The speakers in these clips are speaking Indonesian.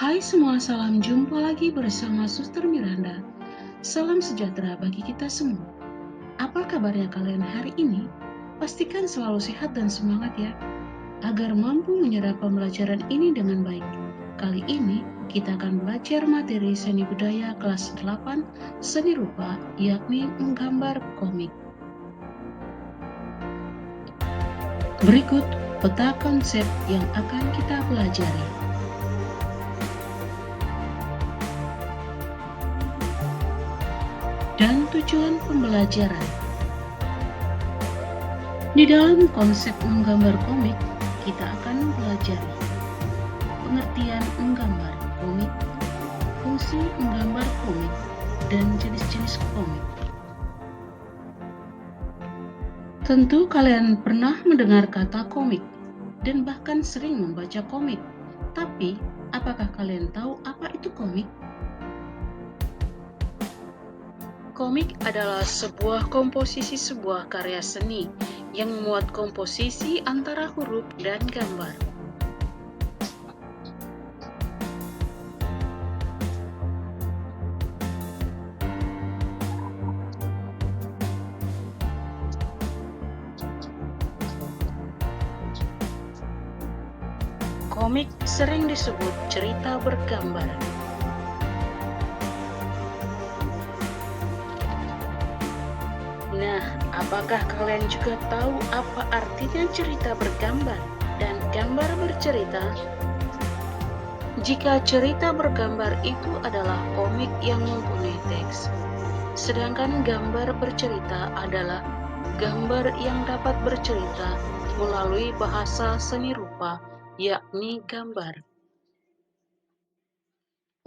Hai semua, salam jumpa lagi bersama Suster Miranda. Salam sejahtera bagi kita semua. Apa kabarnya kalian hari ini? Pastikan selalu sehat dan semangat ya, agar mampu menyerap pembelajaran ini dengan baik. Kali ini kita akan belajar materi seni budaya kelas 8 seni rupa, yakni menggambar komik. Berikut peta konsep yang akan kita pelajari. Dan tujuan pembelajaran. Di dalam konsep menggambar komik, kita akan mempelajari pengertian menggambar komik, fungsi menggambar komik, dan jenis-jenis komik. Tentu kalian pernah mendengar kata komik dan bahkan sering membaca komik. Tapi, apakah kalian tahu apa itu komik? Komik adalah sebuah komposisi sebuah karya seni yang memuat komposisi antara huruf dan gambar. Komik sering disebut cerita bergambar. Nah, apakah kalian juga tahu apa artinya cerita bergambar dan gambar bercerita? Jika cerita bergambar itu adalah komik yang mempunyai teks, sedangkan gambar bercerita adalah gambar yang dapat bercerita melalui bahasa seni rupa, yakni gambar.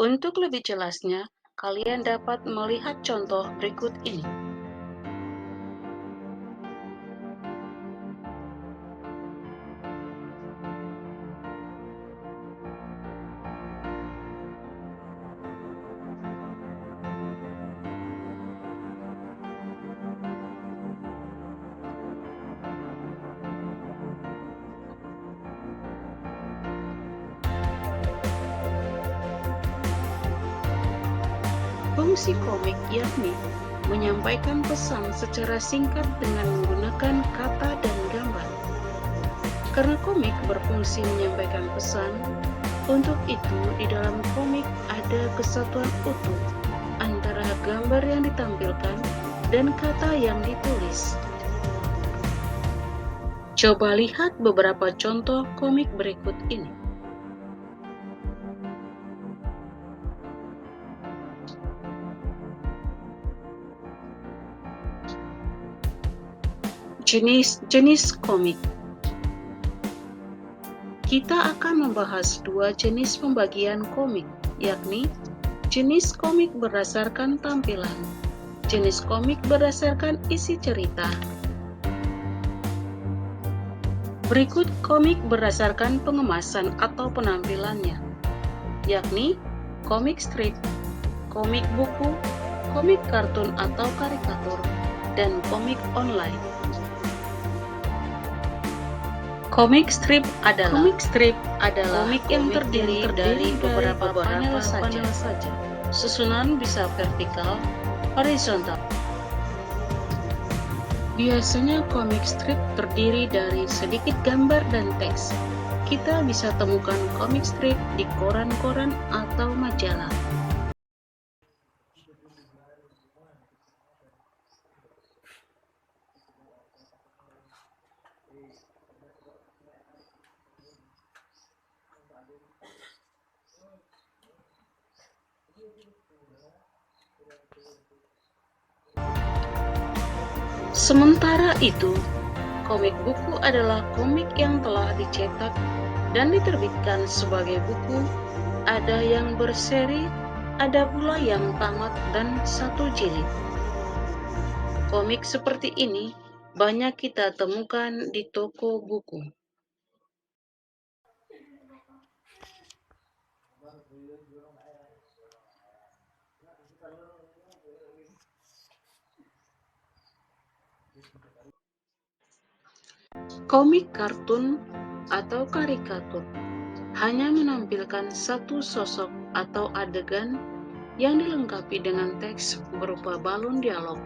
Untuk lebih jelasnya, kalian dapat melihat contoh berikut ini. Fungsi komik yakni menyampaikan pesan secara singkat dengan menggunakan kata dan gambar. Karena komik berfungsi menyampaikan pesan, untuk itu di dalam komik ada kesatuan utuh antara gambar yang ditampilkan dan kata yang ditulis. Coba lihat beberapa contoh komik berikut ini. Jenis-jenis komik. Kita akan membahas dua jenis pembagian komik, yakni jenis komik berdasarkan tampilan, jenis komik berdasarkan isi cerita. Berikut komik berdasarkan pengemasan atau penampilannya, yakni komik strip, komik buku, komik kartun atau karikatur, dan komik online. Komik strip adalah komik yang terdiri dari beberapa panel saja. Susunan bisa vertikal, horizontal. Biasanya komik strip terdiri dari sedikit gambar dan teks. Kita bisa temukan komik strip di koran-koran atau majalah. Sementara itu, komik buku adalah komik yang telah dicetak dan diterbitkan sebagai buku. Ada yang berseri, ada pula yang tamat dan satu jilid. Komik seperti ini banyak kita temukan di toko buku. Komik kartun atau karikatur. hanya menampilkan satu sosok atau adegan yang dilengkapi dengan teks berupa balon dialog.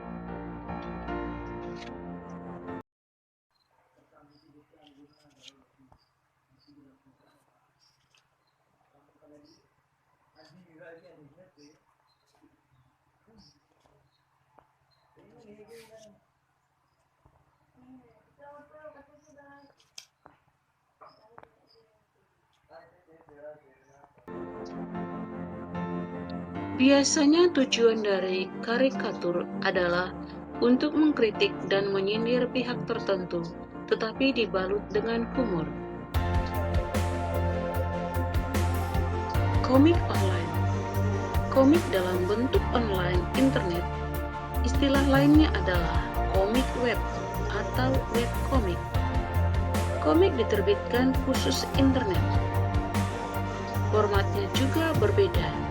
Biasanya tujuan dari karikatur adalah untuk mengkritik dan menyindir pihak tertentu, tetapi dibalut dengan humor. Komik online. Komik dalam bentuk online internet. Istilah lainnya adalah komik web atau webkomik. Komik diterbitkan khusus internet. Formatnya juga berbeda.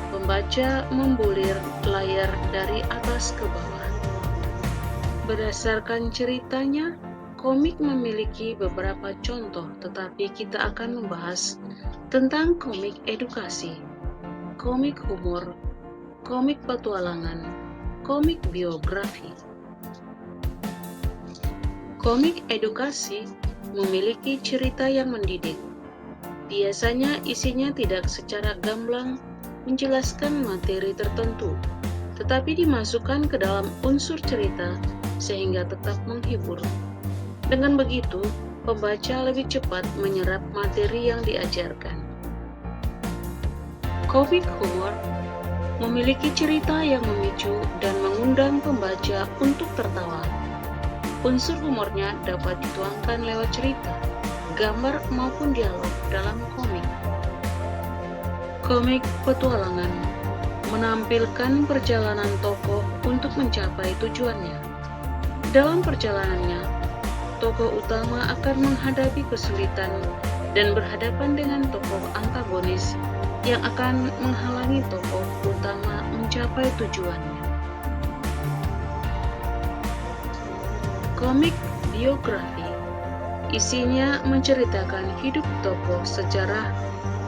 Pembaca membulir layar dari atas ke bawah. Berdasarkan ceritanya, komik memiliki beberapa contoh, tetapi kita akan membahas tentang komik edukasi, komik humor, komik petualangan, komik biografi. Komik edukasi memiliki cerita yang mendidik. Biasanya isinya tidak secara gamblang menjelaskan materi tertentu, tetapi dimasukkan ke dalam unsur cerita sehingga tetap menghibur. Dengan begitu, pembaca lebih cepat menyerap materi yang diajarkan. Komik humor memiliki cerita yang memicu dan mengundang pembaca untuk tertawa. Unsur humornya dapat dituangkan lewat cerita, gambar maupun dialog dalam komik. Komik petualangan menampilkan perjalanan tokoh untuk mencapai tujuannya. Dalam perjalanannya, tokoh utama akan menghadapi kesulitan dan berhadapan dengan tokoh antagonis yang akan menghalangi tokoh utama mencapai tujuannya. Komik biografi isinya menceritakan hidup tokoh sejarah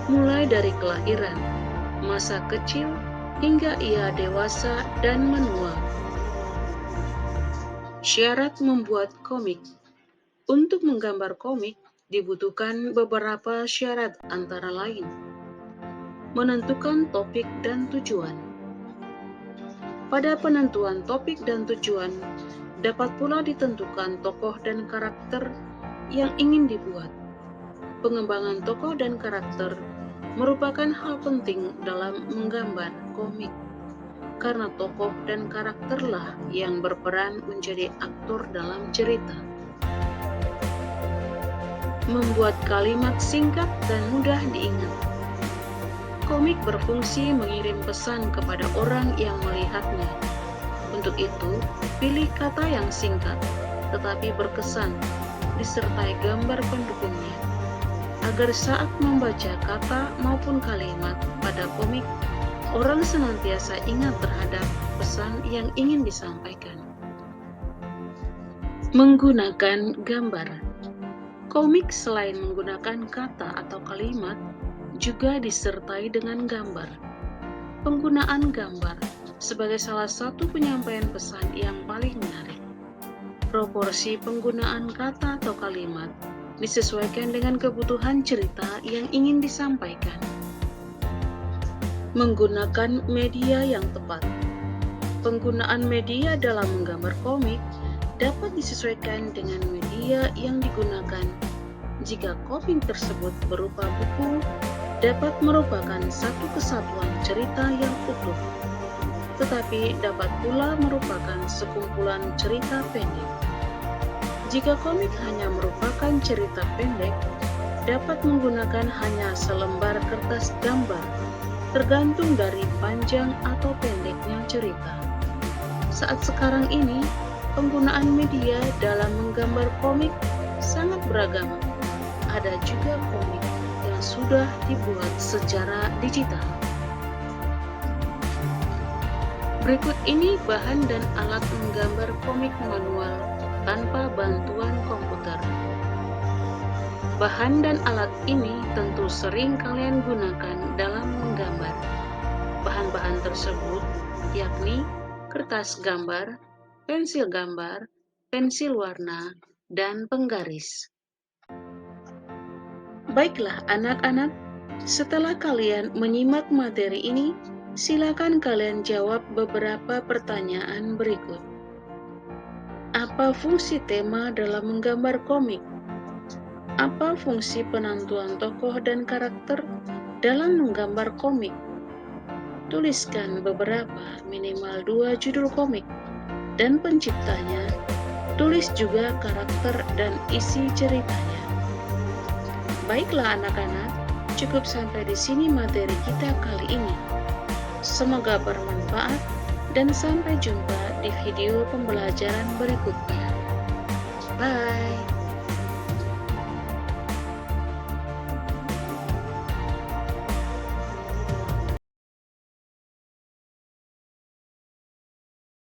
mulai dari kelahiran, masa kecil, hingga ia dewasa dan menua. Syarat membuat komik. Untuk menggambar komik, dibutuhkan beberapa syarat antara lain. Menentukan topik dan tujuan. Pada penentuan topik dan tujuan, dapat pula ditentukan tokoh dan karakter yang ingin dibuat. Pengembangan tokoh dan karakter merupakan hal penting dalam menggambar komik, karena tokoh dan karakterlah yang berperan menjadi aktor dalam cerita. Membuat kalimat singkat dan mudah diingat. Komik berfungsi mengirim pesan kepada orang yang melihatnya. Untuk itu, pilih kata yang singkat, tetapi berkesan, disertai gambar pendukungnya, agar saat membaca kata maupun kalimat pada komik, orang senantiasa ingat terhadap pesan yang ingin disampaikan. Menggunakan gambar. Komik selain menggunakan kata atau kalimat, juga disertai dengan gambar. Penggunaan gambar sebagai salah satu penyampaian pesan yang paling menarik. Proporsi penggunaan kata atau kalimat disesuaikan dengan kebutuhan cerita yang ingin disampaikan. Menggunakan media yang tepat. Penggunaan media dalam menggambar komik dapat disesuaikan dengan media yang digunakan. Jika komik tersebut berupa buku, dapat merupakan satu kesatuan cerita yang utuh, tetapi dapat pula merupakan sekumpulan cerita pendek. Jika komik hanya merupakan cerita pendek, dapat menggunakan hanya selembar kertas gambar, tergantung dari panjang atau pendeknya cerita. Saat sekarang ini, penggunaan media dalam menggambar komik sangat beragam. Ada juga komik yang sudah dibuat secara digital. Berikut ini bahan dan alat menggambar komik manual tanpa bantuan komputer. Bahan dan alat ini tentu sering kalian gunakan dalam menggambar. Bahan-bahan tersebut yakni kertas gambar, pensil warna, dan penggaris. Baiklah anak-anak, setelah kalian menyimak materi ini, silakan kalian jawab beberapa pertanyaan berikut. Apa fungsi tema dalam menggambar komik? Apa fungsi penentuan tokoh dan karakter dalam menggambar komik? Tuliskan beberapa, minimal 2 judul komik dan penciptanya. Tulis juga karakter dan isi ceritanya. Baiklah anak-anak, cukup sampai di sini materi kita kali ini. Semoga bermanfaat dan sampai jumpa di video pembelajaran berikutnya. Bye.